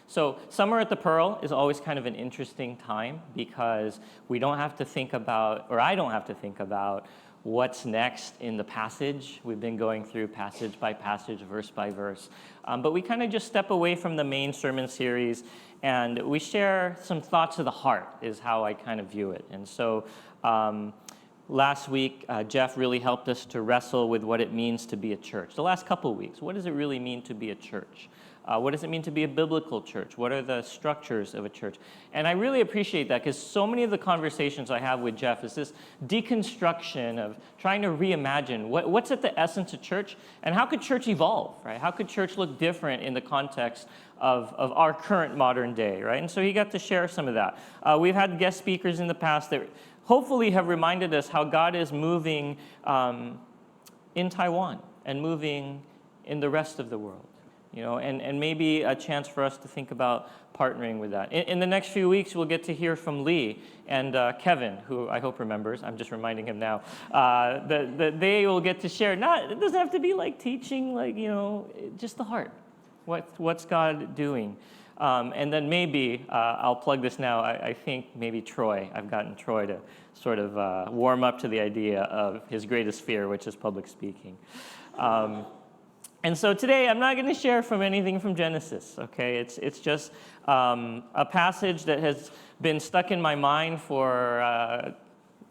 So Summer at the Pearl is always kind of an interesting time because we don't have to think about, or I don't have to think about, what's next in the passage. We've been going through passage by passage, verse by verse. But we kind of just step away from the main sermon series and we share some thoughts of the heart is how I kind of view it. And so last week, Jeff really helped us to wrestle with what it means to be a church. The last couple of weeks, what does it really mean to be a church? What does it mean to be a biblical church? What are the structures of a church? And I really appreciate that because so many of the conversations I have with Jeff is this deconstruction of trying to reimagine what's at the essence of church and how could church evolve, right? How could church look different in the context of our current modern day, right? And so he got to share some of that. We've had guest speakers in the past that hopefully have reminded us how God is moving in Taiwan and moving in the rest of the world. You know, and maybe a chance for us to think about partnering with that. In the next few weeks, we'll get to hear from Lee and Kevin, who I hope remembers. I'm just reminding him now. That they will get to share. It doesn't have to be like teaching, like, you know, just the heart. What's God doing? And then maybe, I'll plug this now, I think maybe Troy. I've gotten Troy to sort of warm up to the idea of his greatest fear, which is public speaking. And so today, I'm not going to share from anything from Genesis, okay? It's just a passage that has been stuck in my mind for,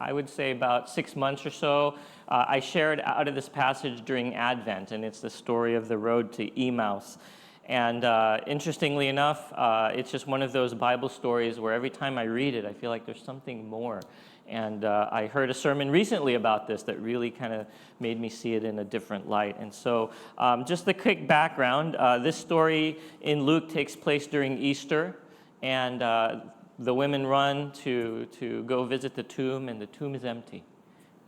I would say, about 6 months or so. I shared out of this passage during Advent, and it's the story of the road to Emmaus. And interestingly enough, it's just one of those Bible stories where every time I read it, I feel like there's something more. And I heard a sermon recently about this that really kind of made me see it in a different light. And so just a quick background, this story in Luke takes place during Easter. And the women run to go visit the tomb, and the tomb is empty.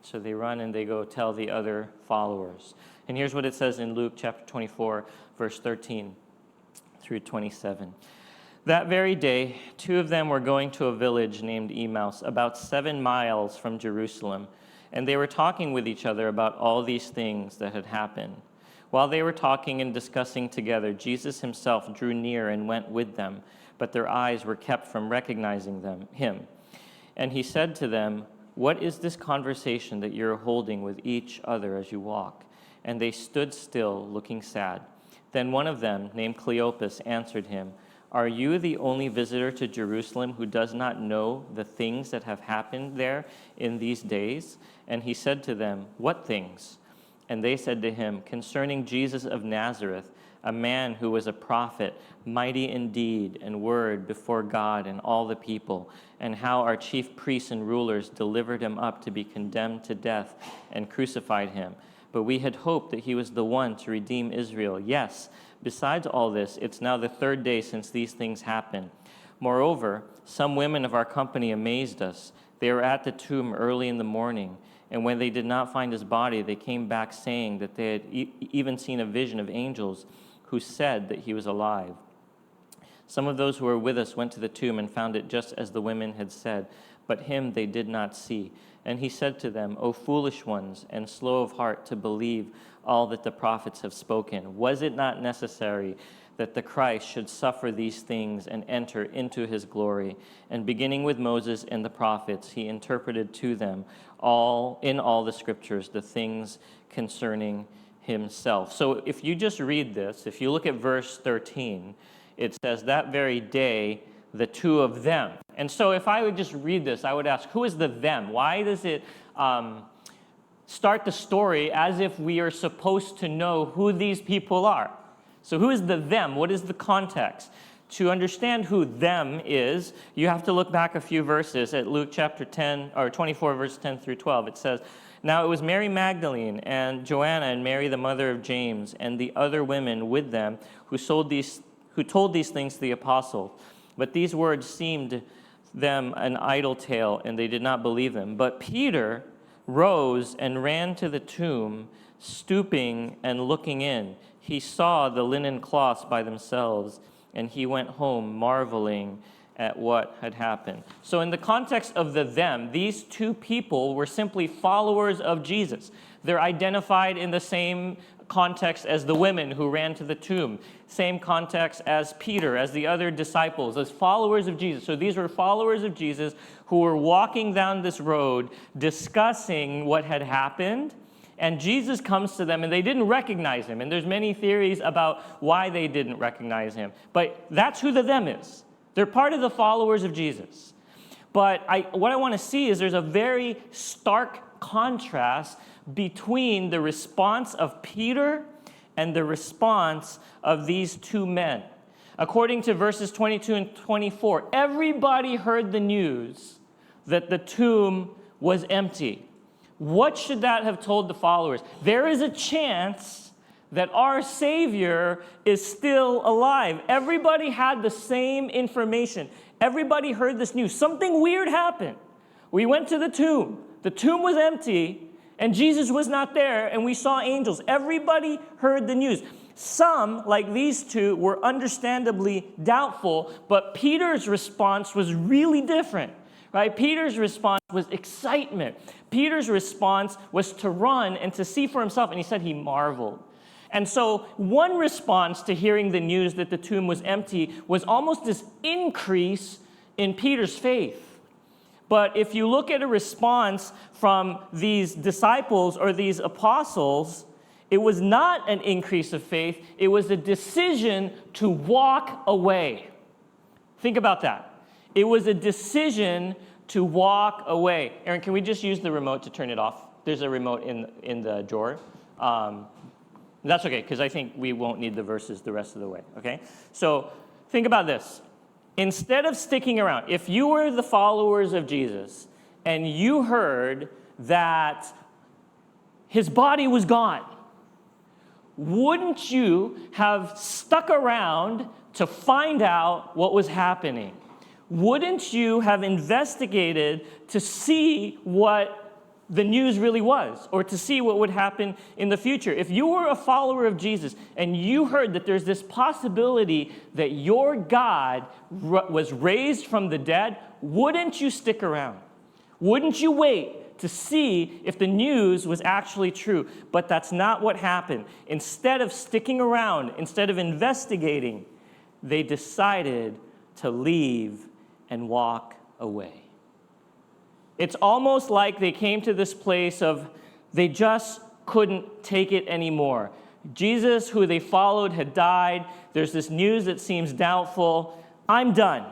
So they run and they go tell the other followers. And here's what it says in Luke chapter 24, verse 13 through 27. That very day, 2 of them were going to a village named Emmaus, about 7 miles from Jerusalem, and they were talking with each other about all these things that had happened. While they were talking and discussing together, Jesus himself drew near and went with them, but their eyes were kept from recognizing him. And he said to them, "What is this conversation that you're holding with each other as you walk?" And they stood still, looking sad. Then one of them, named Cleopas, answered him, "Are you the only visitor to Jerusalem who does not know the things that have happened there in these days?" And he said to them, "What things?" And they said to him, "Concerning Jesus of Nazareth, a man who was a prophet, mighty in deed and word before God and all the people, and how our chief priests and rulers delivered him up to be condemned to death and crucified him. But we had hoped that he was the one to redeem Israel. Yes, besides all this, it's now the 3rd day since these things happened. Moreover, some women of our company amazed us. They were at the tomb early in the morning, and when they did not find his body, they came back saying that they had even seen a vision of angels who said that he was alive. Some of those who were with us went to the tomb and found it just as the women had said, but him they did not see. And he said to them, "O foolish ones, and slow of heart to believe all that the prophets have spoken. Was it not necessary that the Christ should suffer these things and enter into his glory?" And beginning with Moses and the prophets, he interpreted to them in all the scriptures the things concerning himself. So if you just read this, if you look at verse 13, it says, that very day, the 2 of them. And so if I would just read this, I would ask, who is the them? Why does it start the story as if we are supposed to know who these people are? So who is the them? What is the context? To understand who them is, you have to look back a few verses at Luke chapter 10, or 24, verse 10 through 12. It says, "Now it was Mary Magdalene and Joanna and Mary, the mother of James, and the other women with them who told these things to the apostles. But these words seemed them an idle tale, and they did not believe them. But Peter rose and ran to the tomb, stooping and looking in. He saw the linen cloths by themselves, and he went home marveling at what had happened. So in the context of the them, these two people were simply followers of Jesus. They're identified in the same context as the women who ran to the tomb, same context as Peter, as the other disciples, as followers of Jesus. So these were followers of Jesus who were walking down this road discussing what had happened, and Jesus comes to them and they didn't recognize him. And there's many theories about why they didn't recognize him, but that's who the them is. They're part of the followers of Jesus. But what I want to see is there's a very stark contrast between the response of Peter and the response of these two men. According to verses 22 and 24, everybody heard the news that the tomb was empty. What should that have told the followers? There is a chance that our Savior is still alive. Everybody had the same information. Everybody heard this news. Something weird happened. We went to the tomb. The tomb was empty, and Jesus was not there, and we saw angels. Everybody heard the news. Some, like these two, were understandably doubtful, but Peter's response was really different. Right? Peter's response was excitement. Peter's response was to run and to see for himself, and he said he marveled. And so one response to hearing the news that the tomb was empty was almost this increase in Peter's faith. But if you look at a response from these disciples or these apostles, it was not an increase of faith. It was a decision to walk away. Think about that. It was a decision to walk away. Aaron, can we just use the remote to turn it off? There's a remote in the drawer. That's okay, because I think we won't need the verses the rest of the way, okay? So think about this. Instead of sticking around, if you were the followers of Jesus and you heard that his body was gone, wouldn't you have stuck around to find out what was happening? Wouldn't you have investigated to see what the news really was, or to see what would happen in the future? If you were a follower of Jesus and you heard that there's this possibility that your God was raised from the dead, wouldn't you stick around? Wouldn't you wait to see if the news was actually true? But that's not what happened. Instead of sticking around, instead of investigating, they decided to leave and walk away. It's almost like they came to this place of they just couldn't take it anymore. Jesus, who they followed, had died. There's this news that seems doubtful. I'm done.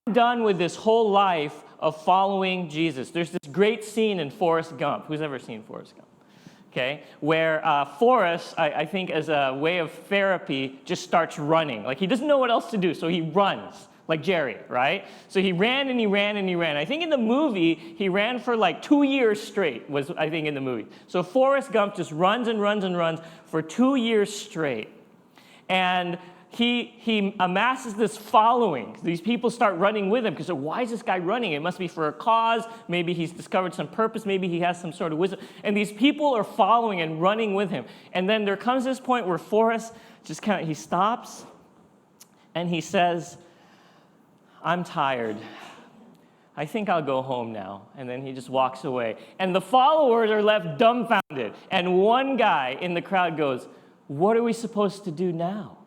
I'm done with this whole life of following Jesus. There's this great scene in Forrest Gump. Who's ever seen Forrest Gump? Okay, where Forrest, I think as a way of therapy, just starts running. Like he doesn't know what else to do, so he runs. Like Jerry, right? So he ran and he ran and he ran. I think in the movie, he ran for like 2 years straight, was I think in the movie. So Forrest Gump just runs and runs and runs for 2 years straight. And he amasses this following. These people start running with him because why is this guy running? It must be for a cause. Maybe he's discovered some purpose. Maybe he has some sort of wisdom. And these people are following and running with him. And then there comes this point where Forrest just he stops and he says, I'm tired. I think I'll go home now. And then he just walks away. And the followers are left dumbfounded. And one guy in the crowd goes, what are we supposed to do now?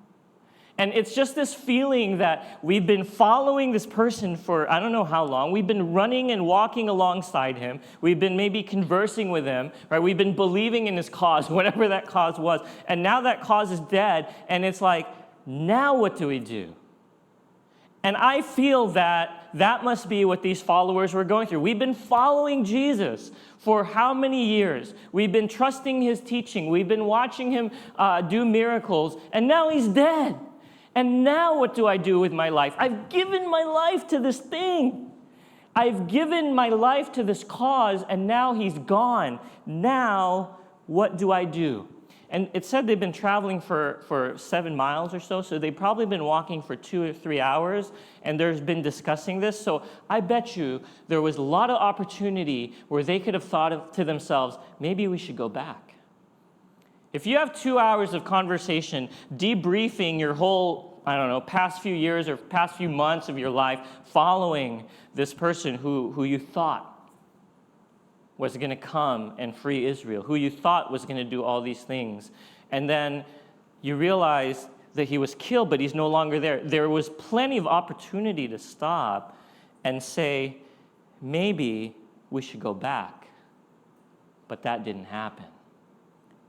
And it's just this feeling that we've been following this person for I don't know how long. We've been running and walking alongside him. We've been maybe conversing with him, right? We've been believing in his cause, whatever that cause was. And now that cause is dead. And it's like, now what do we do? And I feel that must be what these followers were going through. We've been following Jesus for how many years? We've been trusting his teaching. We've been watching him do miracles. And now he's dead. And now what do I do with my life? I've given my life to this thing. I've given my life to this cause, and now he's gone. Now what do I do? And it said they've been traveling for 7 miles or so they've probably been walking for 2 or 3 hours, and there's been discussing this. So I bet you there was a lot of opportunity where they could have thought to themselves, maybe we should go back. If you have 2 hours of conversation, debriefing your whole I don't know, past few years or past few months of your life following this person who you thought was going to come and free Israel, who you thought was going to do all these things. And then you realize that he was killed, but he's no longer there. There was plenty of opportunity to stop and say, maybe we should go back. But that didn't happen.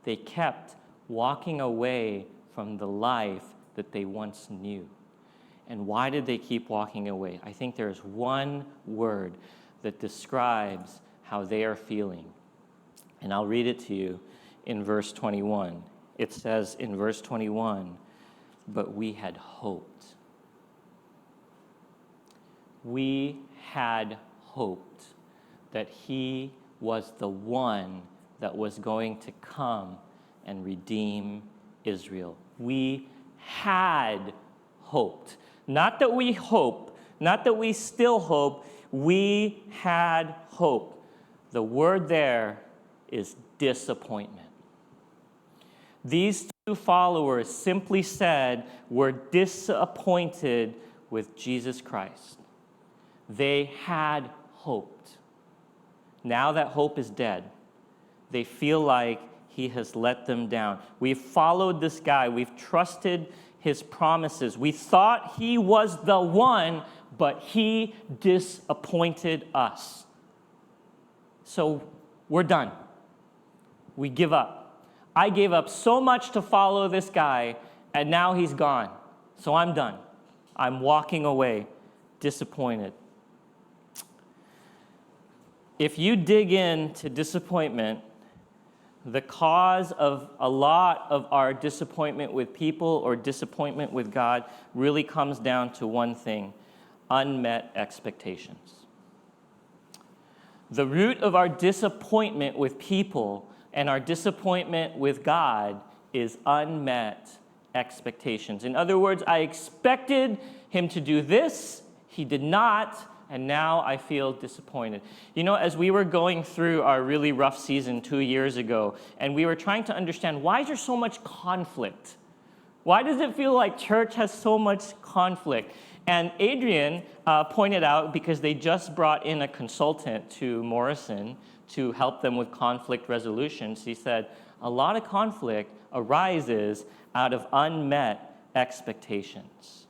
They kept walking away from the life that they once knew. And why did they keep walking away? I think there's one word that describes how they are feeling. And I'll read it to you in verse 21. It says in verse 21, but we had hoped. We had hoped that he was the one that was going to come and redeem Israel. We had hoped. Not that we hope, not that we still hope, we had hope. The word there is disappointment. These two followers simply said, we're disappointed with Jesus Christ. They had hoped. Now that hope is dead, they feel like he has let them down. We've followed this guy. We've trusted his promises. We thought he was the one, but he disappointed us. So we're done. We give up. I gave up so much to follow this guy, and now he's gone. So I'm done. I'm walking away, disappointed. If you dig into disappointment, the cause of a lot of our disappointment with people or disappointment with God really comes down to one thing: unmet expectations. The root of our disappointment with people and our disappointment with God is unmet expectations. In other words, I expected him to do this, he did not, and now I feel disappointed. You know, as we were going through our really rough season 2 years ago, and we were trying to understand, why is there so much conflict? Why does it feel like church has so much conflict? And Adrian pointed out, because they just brought in a consultant to Morrison to help them with conflict resolutions, he said, a lot of conflict arises out of unmet expectations.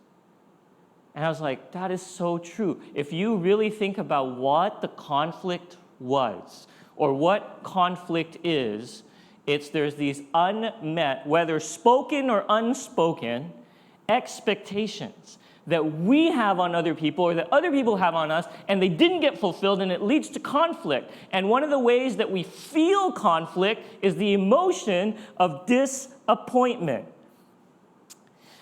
And I was like, that is so true. If you really think about what the conflict was, or what conflict is, there's these unmet, whether spoken or unspoken, expectations that we have on other people or that other people have on us, and they didn't get fulfilled, and it leads to conflict. And one of the ways that we feel conflict is the emotion of disappointment.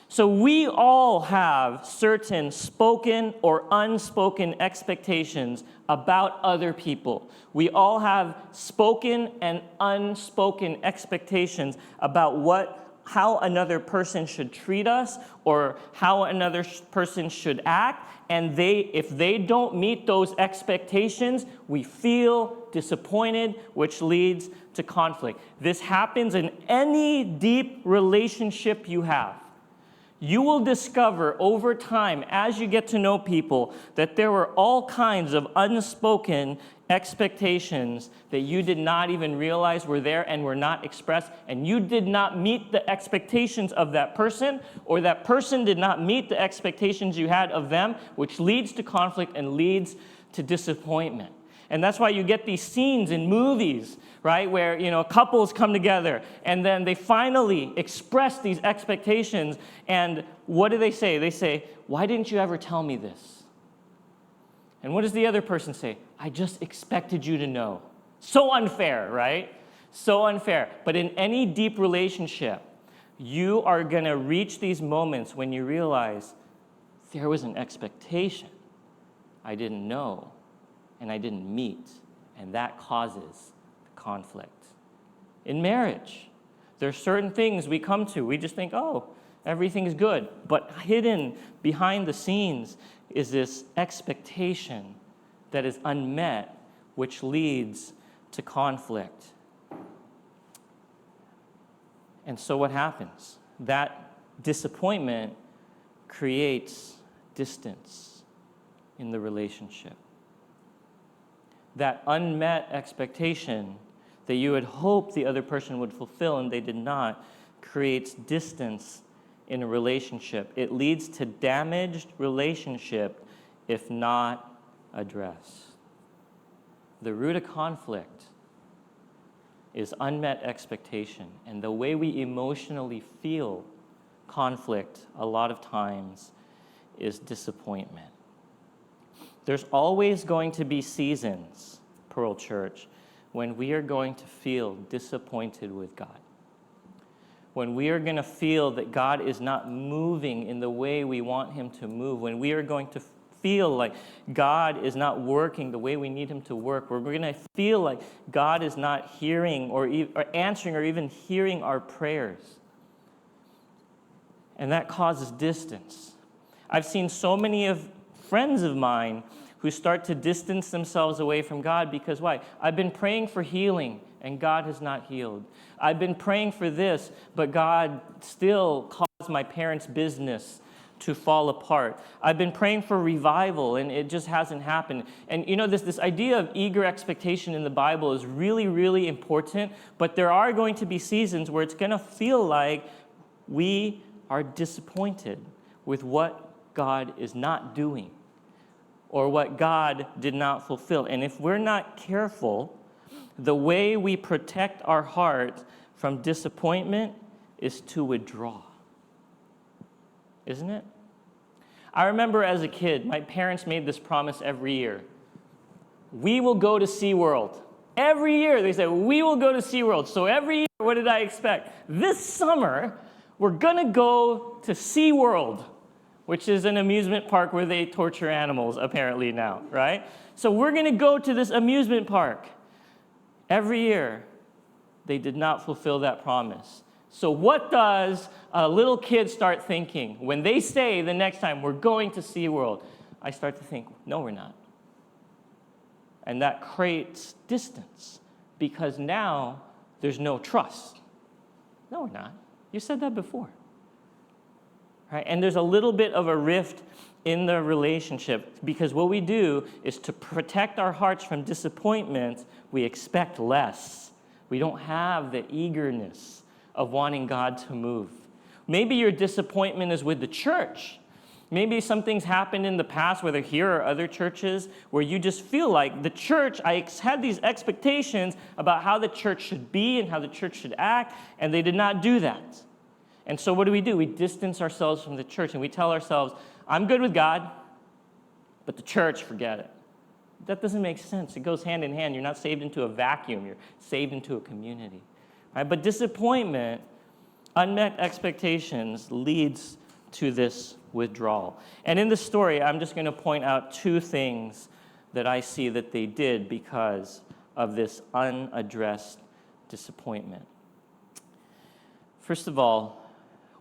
So we all have certain spoken or unspoken expectations about other people. We all have spoken and unspoken expectations about how another person should treat us or how another person should act. And if they don't meet those expectations, we feel disappointed, which leads to conflict. This happens in any deep relationship you have. You will discover over time, as you get to know people, that there were all kinds of unspoken expectations that you did not even realize were there and were not expressed, and you did not meet the expectations of that person, or that person did not meet the expectations you had of them, which leads to conflict and leads to disappointment. And that's why you get these scenes in movies, right, where, couples come together and then they finally express these expectations. And what do they say? They say, "Why didn't you ever tell me this?" And what does the other person say? "I just expected you to know." So unfair, right? So unfair. But in any deep relationship, you are going to reach these moments when you realize there was an expectation I didn't know and I didn't meet, and that causes conflict. In marriage, there's certain things we come to. We just think, oh, everything's good. But hidden behind the scenes is this expectation that is unmet, which leads to conflict. And so what happens? That disappointment creates distance in the relationship. That unmet expectation that you had hoped the other person would fulfill and they did not creates distance in a relationship. It leads to damaged relationship if not addressed. The root of conflict is unmet expectation, and the way we emotionally feel conflict a lot of times is disappointment. There's always going to be seasons, Pearl Church, when we are going to feel disappointed with God. When we are going to feel that God is not moving in the way we want him to move. When we are going to feel like God is not working the way we need him to work. We're going to feel like God is not hearing or answering or even hearing our prayers. And that causes distance. I've seen so many of friends of mine who start to distance themselves away from God because why? I've been praying for healing and God has not healed. I've been praying for this, but God still caused my parents' business to fall apart. I've been praying for revival and it just hasn't happened. And you know, this idea of eager expectation in the Bible is really, really important, but there are going to be seasons where it's going to feel like we are disappointed with what God is not doing or what God did not fulfill. And if we're not careful, the way we protect our heart from disappointment is to withdraw. Isn't it? I remember as a kid, my parents made this promise every year. We will go to SeaWorld. Every year they said, we will go to SeaWorld. So every year, what did I expect? This summer, we're going to go to SeaWorld, which is an amusement park where they torture animals, apparently now, right? So we're going to go to this amusement park. Every year, they did not fulfill that promise. So what does a little kid start thinking? When they say the next time, we're going to SeaWorld, I start to think, no, we're not. And that creates distance because now there's no trust. No, we're not. You said that before. Right? And there's a little bit of a rift in the relationship because what we do is to protect our hearts from disappointment, we expect less. We don't have the eagerness of wanting God to move. Maybe your disappointment is with the church. Maybe something's happened in the past, whether here or other churches, where you just feel like the church, I had these expectations about how the church should be and how the church should act, and they did not do that. And so what do? We distance ourselves from the church, and we tell ourselves, I'm good with God, but the church, forget it. That doesn't make sense. It goes hand in hand. You're not saved into a vacuum. You're saved into a community. Right? But disappointment, unmet expectations leads to this withdrawal. And in the story, I'm just going to point out two things that I see that they did because of this unaddressed disappointment. First of all,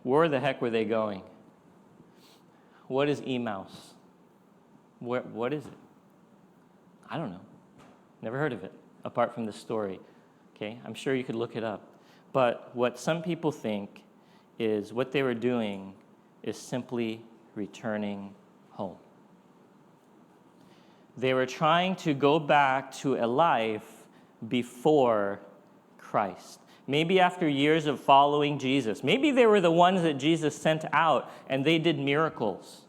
where the heck were they going? What is Emmaus? What is it? I don't know. Never heard of it, apart from the story. Okay, I'm sure you could look it up. But what some people think is what they were doing is simply returning home. They were trying to go back to a life before Christ. Maybe after years of following Jesus. Maybe they were the ones that Jesus sent out and they did miracles.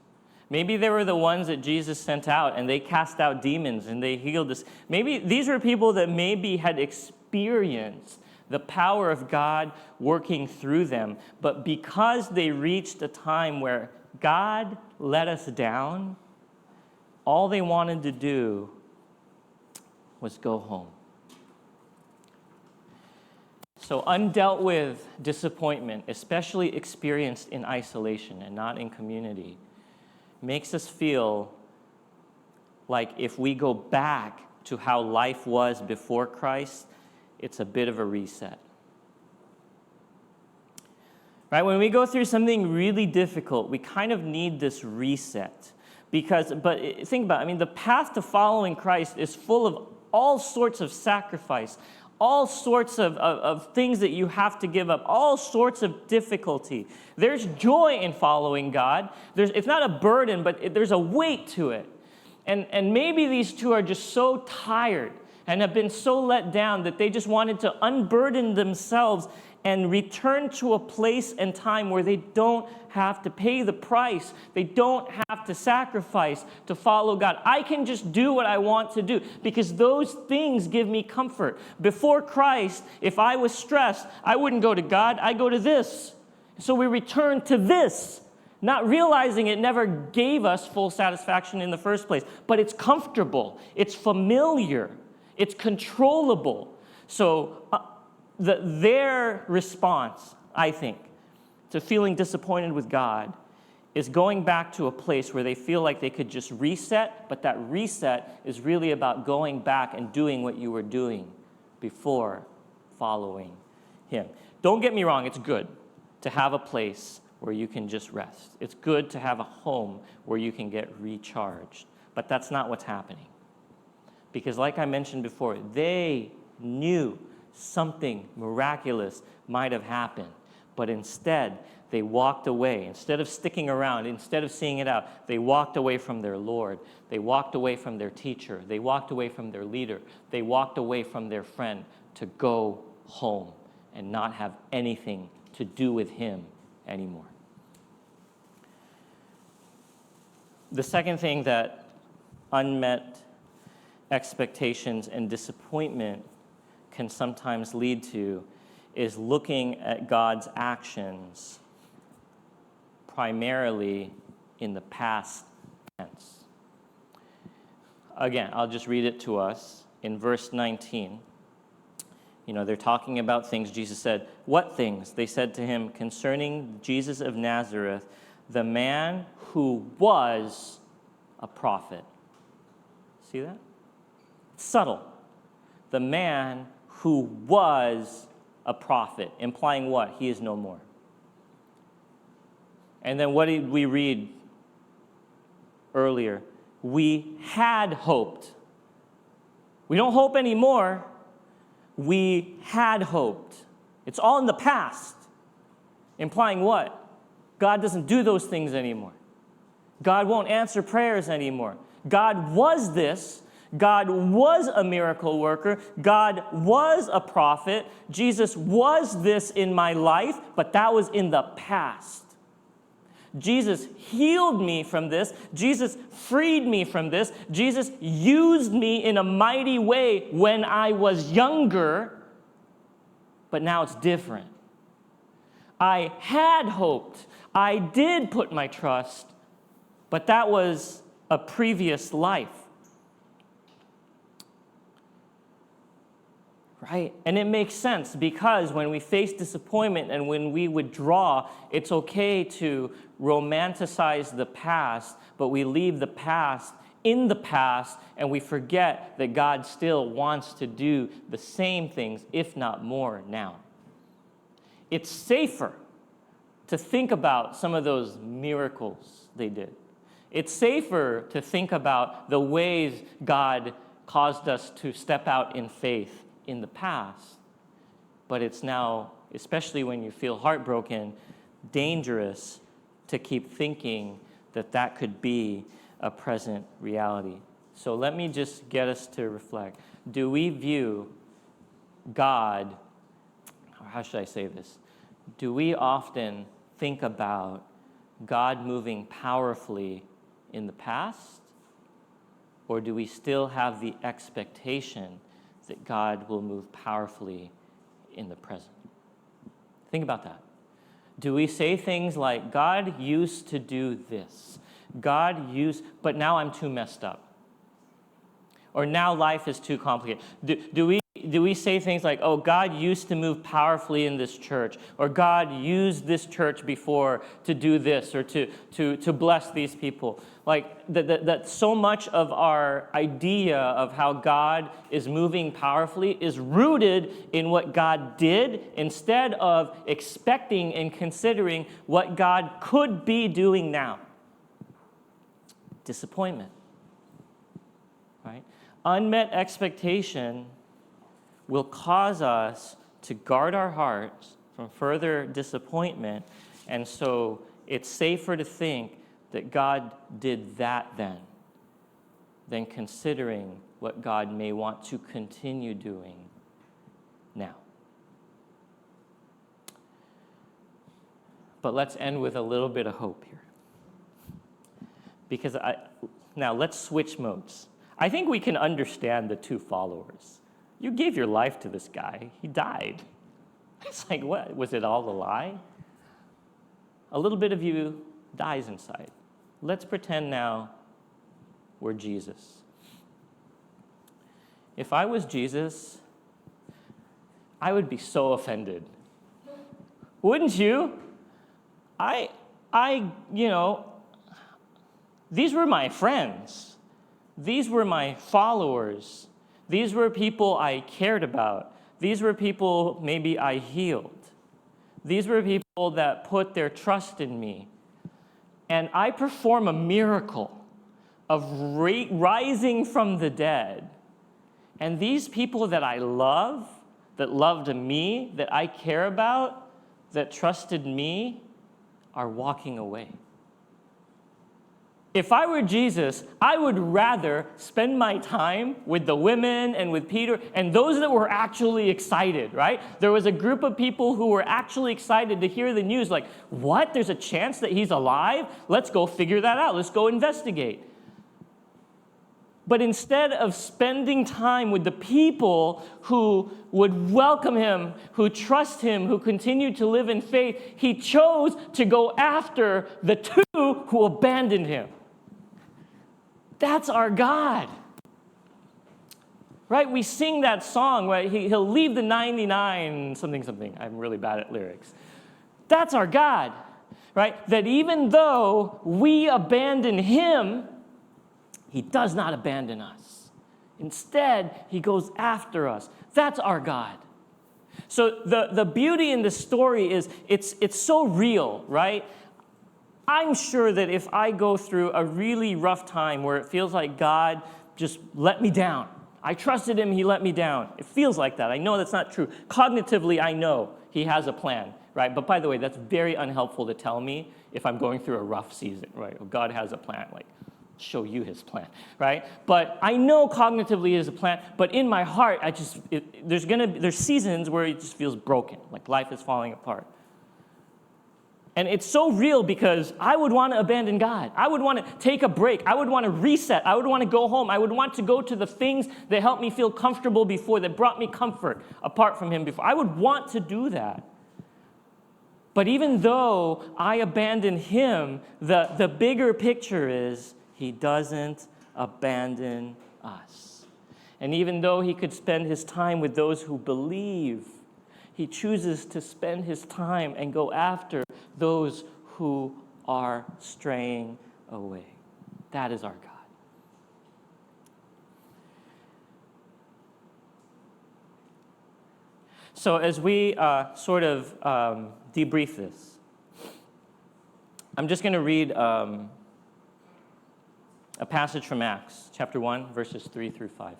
Maybe they were the ones that Jesus sent out and they cast out demons and they healed us. Maybe these were people that maybe had experienced the power of God working through them. But because they reached a time where God let us down, all they wanted to do was go home. So undealt with disappointment, especially experienced in isolation and not in community, makes us feel like if we go back to how life was before Christ, it's a bit of a reset. Right? When we go through something really difficult, we kind of need this reset. But think about it, the path to following Christ is full of all sorts of sacrifice, all sorts of things that you have to give up, all sorts of difficulty. There's joy in following God. It's not a burden, but there's a weight to it. And maybe these two are just so tired and have been so let down that they just wanted to unburden themselves and return to a place and time where they don't have to pay the price. They don't have to sacrifice to follow God. I can just do what I want to do because those things give me comfort. Before Christ, if I was stressed, I wouldn't go to God, I'd go to this. So we return to this, not realizing it never gave us full satisfaction in the first place. But it's comfortable, it's familiar, it's controllable. So their response, I think, to feeling disappointed with God is going back to a place where they feel like they could just reset, but that reset is really about going back and doing what you were doing before following Him. Don't get me wrong, it's good to have a place where you can just rest. It's good to have a home where you can get recharged, but that's not what's happening. Because like I mentioned before, they knew something miraculous might have happened, but instead they walked away. Instead of sticking around, instead of seeing it out, they walked away from their Lord. They walked away from their teacher. They walked away from their leader. They walked away from their friend to go home and not have anything to do with Him anymore. The second thing that unmet expectations and disappointment can sometimes lead to is looking at God's actions primarily in the past tense. Again, I'll just read it to us in verse 19. They're talking about things. Jesus said, "What things?" They said to him, "Concerning Jesus of Nazareth, the man who was a prophet." See that? It's subtle. The man who was a prophet, implying what? He is no more. And then what did we read earlier? We had hoped. We don't hope anymore. We had hoped. It's all in the past. Implying what? God doesn't do those things anymore. God won't answer prayers anymore. God was this. God was a miracle worker. God was a prophet. Jesus was this in my life, but that was in the past. Jesus healed me from this. Jesus freed me from this. Jesus used me in a mighty way when I was younger, but now it's different. I had hoped. I did put my trust, but that was a previous life. Right? And it makes sense because when we face disappointment and when we withdraw, it's okay to romanticize the past, but we leave the past in the past and we forget that God still wants to do the same things, if not more, now. It's safer to think about some of those miracles they did. It's safer to think about the ways God caused us to step out in faith in the past, but it's now, especially when you feel heartbroken, dangerous to keep thinking that that could be a present reality. So let me just get us to reflect. Do we view God, or how should I say this? Do we often think about God moving powerfully in the past, or do we still have the expectation that God will move powerfully in the present? Think about that. Do we say things like, God used to do this, but now I'm too messed up, or now life is too complicated? Do we say things like, oh, God used to move powerfully in this church, or God used this church before to do this, or to bless these people? Like that so much of our idea of how God is moving powerfully is rooted in what God did instead of expecting and considering what God could be doing now. Disappointment, right? Unmet expectation will cause us to guard our hearts from further disappointment. And so it's safer to think that God did that then than considering what God may want to continue doing now. But let's end with a little bit of hope here. Because now let's switch modes. I think we can understand the two followers. You gave your life to this guy. He died. It's like, what? Was it all a lie? A little bit of you dies inside. Let's pretend now we're Jesus. If I was Jesus, I would be so offended. Wouldn't you? These were my friends. These were my followers. These were people I cared about. These were people maybe I healed. These were people that put their trust in me. And I perform a miracle of rising from the dead. And these people that I love, that loved me, that I care about, that trusted me, are walking away. If I were Jesus, I would rather spend my time with the women and with Peter and those that were actually excited, right? There was a group of people who were actually excited to hear the news, like, what? There's a chance that he's alive? Let's go figure that out. Let's go investigate. But instead of spending time with the people who would welcome him, who trust him, who continue to live in faith, he chose to go after the two who abandoned him. That's our God. Right? We sing that song, right? He'll leave the 99, something. I'm really bad at lyrics. That's our God. Right? That even though we abandon him, he does not abandon us. Instead, he goes after us. That's our God. So the beauty in this story is it's so real, right? I'm sure that if I go through a really rough time where it feels like God just let me down, I trusted him, he let me down. It feels like that. I know that's not true. Cognitively, I know he has a plan, right? But by the way, that's very unhelpful to tell me if I'm going through a rough season, right? God has a plan, like, show you his plan, right? But I know cognitively he has a plan, but in my heart, there's seasons where it just feels broken, like life is falling apart. And it's so real because I would want to abandon God. I would want to take a break. I would want to reset. I would want to go home. I would want to go to the things that helped me feel comfortable before, that brought me comfort apart from him before. I would want to do that. But even though I abandon him, the bigger picture is he doesn't abandon us. And even though he could spend his time with those who believe, he chooses to spend his time and go after those who are straying away. That is our God. So as we debrief this, I'm just going to read a passage from Acts, chapter 1, verses 3 through 5.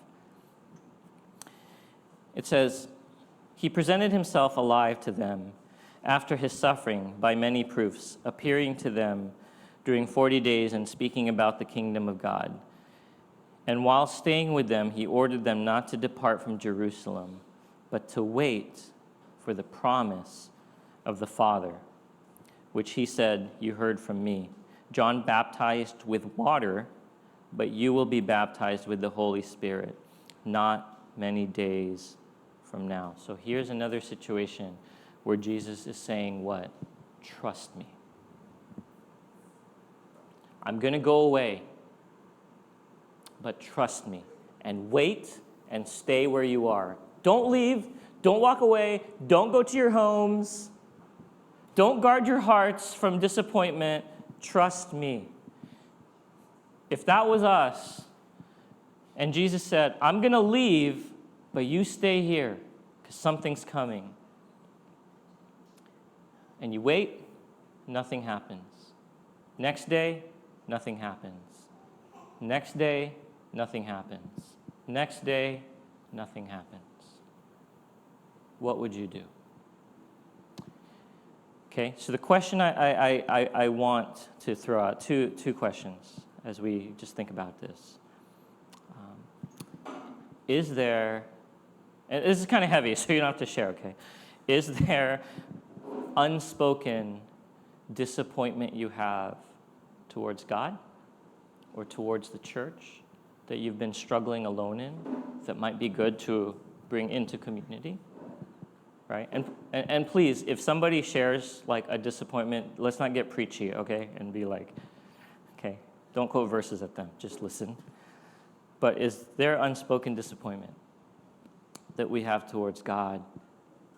It says, "He presented himself alive to them after his suffering by many proofs, appearing to them during 40 days and speaking about the kingdom of God. And while staying with them, he ordered them not to depart from Jerusalem, but to wait for the promise of the Father, which he said, 'You heard from me. John baptized with water, but you will be baptized with the Holy Spirit not many days from now.'" So here's another situation where Jesus is saying what? Trust me. I'm going to go away, but trust me. And wait and stay where you are. Don't leave. Don't walk away. Don't go to your homes. Don't guard your hearts from disappointment. Trust me. If that was us, and Jesus said, "I'm going to leave, but you stay here because something's coming." And you wait, nothing happens. Next day, nothing happens. Next day, nothing happens. Next day, nothing happens. what would you do? Okay, so the question I want to throw out, two questions as we just think about this. Is there, and this is kind of heavy, so you don't have to share, okay? Is there unspoken disappointment you have towards God or towards the church that you've been struggling alone in that might be good to bring into community? Right? And please, if somebody shares like a disappointment, let's not get preachy, okay? And be like, okay, don't quote verses at them, just listen. But is there unspoken disappointment that we have towards God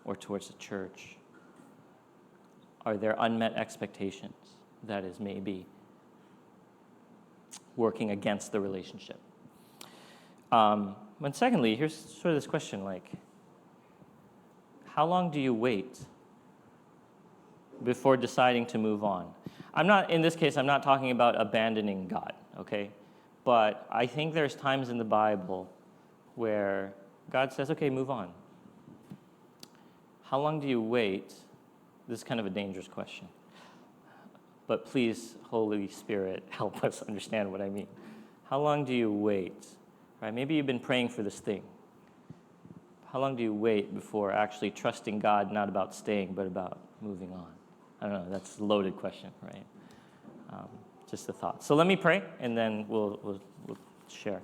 or towards the church? Are there unmet expectations that is maybe working against the relationship? And secondly, here's sort of this question, like, how long do you wait before deciding to move on? In this case, I'm not talking about abandoning God, okay? But I think there's times in the Bible where God says, okay, move on. How long do you wait? This is kind of a dangerous question. But please, Holy Spirit, help us understand what I mean. How long do you wait? Right? Maybe you've been praying for this thing. How long do you wait before actually trusting God, not about staying, but about moving on? I don't know, that's a loaded question, right? Just a thought. So let me pray, and then we'll share.